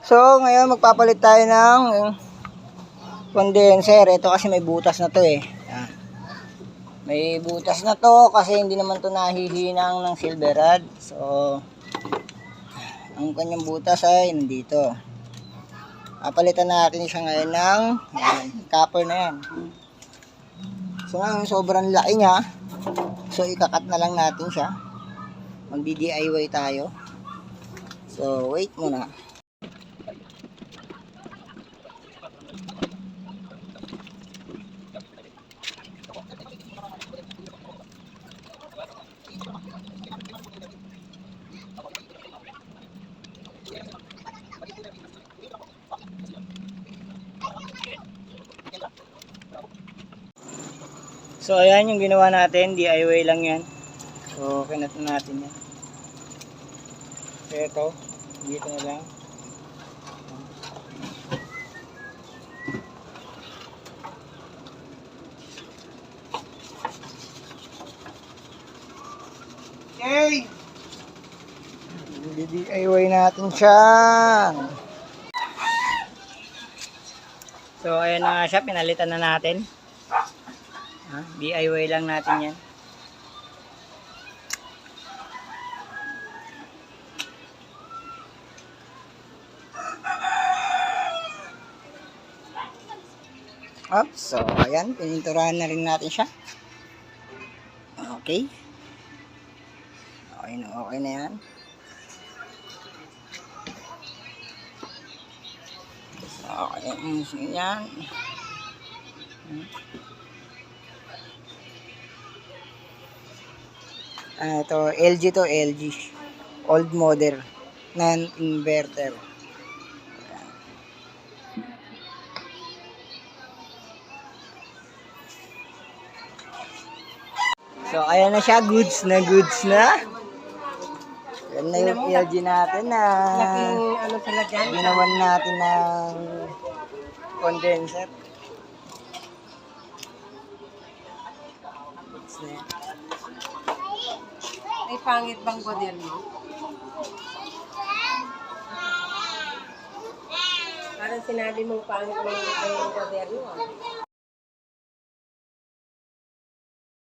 So, ngayon magpapalit tayo ng condenser. Ito kasi may butas na to eh. Yan. May butas na to kasi hindi naman to nahihinang ng silver rod. So, ang kanyang butas ay nandito. Papalitan natin siya ngayon ng yan, copper na yan. So, ngayon sobrang laki niya. So, ikakat na lang natin siya. Magdi-DIY tayo. So, wait muna. So, ayan yung ginawa natin. DIY lang yan. So, kinat na natin yan. So, ito. Dito na lang. Okay! DIY natin siya. So, ayan na nga siya. Pinalitan na natin. DIY lang natin yan. So, ayan. Pininturahan na rin natin siya. Okay. Okay na yan. So, okay yan. Ito, LG to LG. Old model. Non-inverter. So, ayan na siya. Goods na. Yan na yung LG natin na ginawan natin ng condenser. Ay, pangit bang model mo? Parang sinabi mong pangit ang model mo.